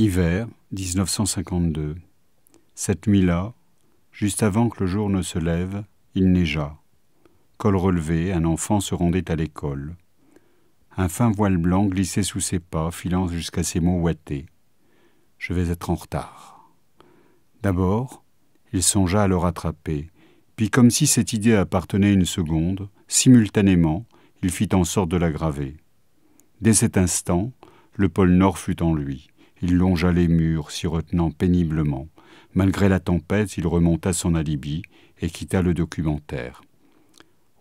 Hiver 1952. Cette nuit-là, juste avant que le jour ne se lève, il neigea. Col relevé, un enfant se rendait à l'école. Un fin voile blanc glissait sous ses pas, filant jusqu'à ses mots ouatés. « Je vais être en retard. » D'abord, il songea à le rattraper, puis comme si cette idée appartenait une seconde, simultanément, il fit en sorte de l'aggraver. Dès cet instant, le pôle Nord fut en lui. Il longea les murs, s'y retenant péniblement. Malgré la tempête, il remonta son alibi et quitta le documentaire.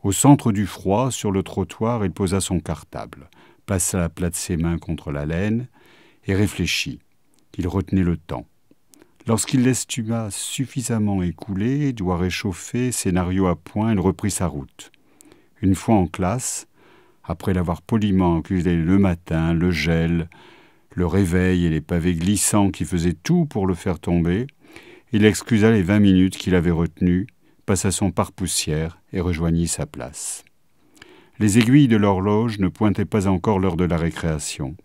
Au centre du froid, sur le trottoir, il posa son cartable, plaça la plate de ses mains contre la laine et réfléchit. Il retenait le temps. Lorsqu'il l'estima suffisamment écoulé, doigt réchauffé, scénario à point, il reprit sa route. Une fois en classe, après l'avoir poliment accusé le matin, le gel, le réveil et les pavés glissants qui faisaient tout pour le faire tomber, il excusa les 20 minutes qu'il avait retenues, passa son pare-poussière et rejoignit sa place. Les aiguilles de l'horloge ne pointaient pas encore l'heure de la récréation.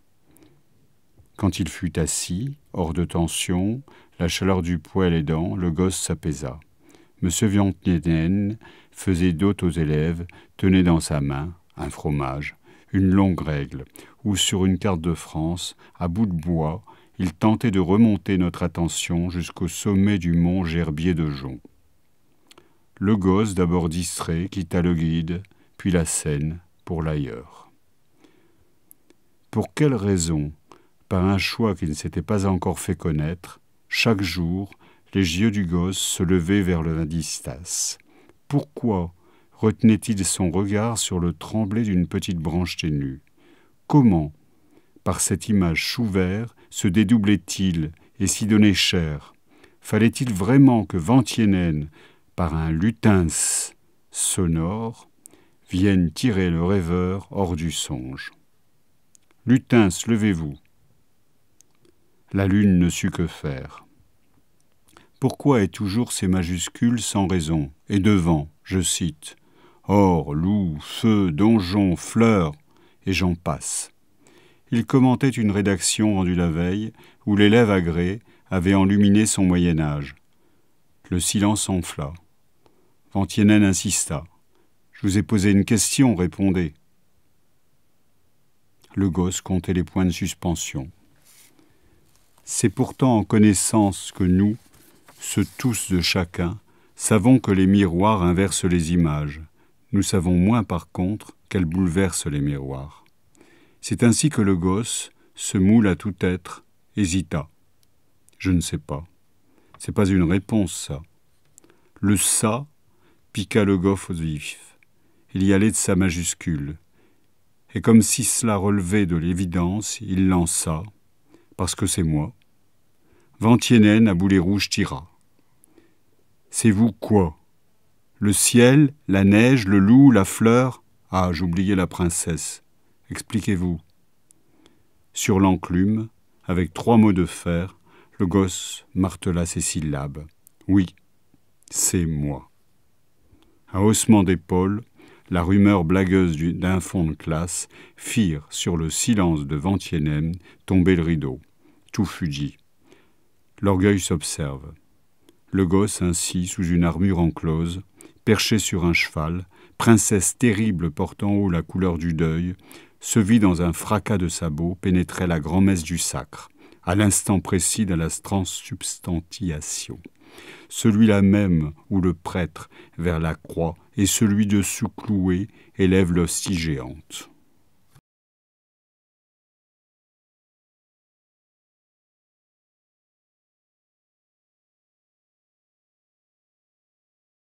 Quand il fut assis, hors de tension, la chaleur du poêle aidant, le gosse s'apaisa. M. Vantinen faisait d'hôte aux élèves, tenait dans sa main un fromage, une longue règle, où sur une carte de France, à bout de bois, il tentait de remonter notre attention jusqu'au sommet du mont Gerbier de Jonc. Le gosse, d'abord distrait, quitta le guide, puis la scène, pour l'ailleurs. Pour quelle raison, par un choix qui ne s'était pas encore fait connaître, chaque jour, les yeux du gosse se levaient vers le Vadistas? Pourquoi retenait-il son regard sur le tremblé d'une petite branche ténue? Comment, par cette image chou vert, se dédoublait-il et s'y donnait chair? Fallait-il vraiment que Vantinen, par un lutins sonore, vienne tirer le rêveur hors du songe? Lutins, levez-vous. La lune ne sut que faire. Pourquoi est toujours ces majuscules sans raison? Et devant, je cite, or, loup, feu, donjon, fleurs, et j'en passe. Il commentait une rédaction rendue la veille, où l'élève agré avait enluminé son Moyen-Âge. Le silence enfla. Vantinen insista. « Je vous ai posé une question, répondez. » Le gosse comptait les points de suspension. C'est pourtant en connaissance que nous, ceux tous de chacun, savons que les miroirs inversent les images. Nous savons moins par contre qu'elles bouleversent les miroirs. C'est ainsi que le gosse, se moule à tout être, hésita. Je ne sais pas. C'est pas une réponse, ça. Le « ça » piqua le gosse au vif. Il y allait de sa majuscule. Et comme si cela relevait de l'évidence, il lança, parce que c'est moi. Vantinen à boulet rouge tira. C'est vous quoi? Le ciel, la neige, le loup, la fleur? Ah, j'oubliais la princesse. Expliquez-vous. Sur l'enclume, avec 3 mots de fer, le gosse martela ses syllabes. Oui, c'est moi. Un haussement d'épaule, la rumeur blagueuse d'un fond de classe firent sur le silence de Vantinen tomber le rideau. Tout fut dit. L'orgueil s'observe. Le gosse ainsi, sous une armure enclose, perché sur un cheval, princesse terrible portant haut la couleur du deuil, se vit dans un fracas de sabots pénétrer la grand-messe du sacre, à l'instant précis de la transsubstantiation. Celui-là même où le prêtre, vers la croix, et celui dessous cloué, élève l'hostie géante.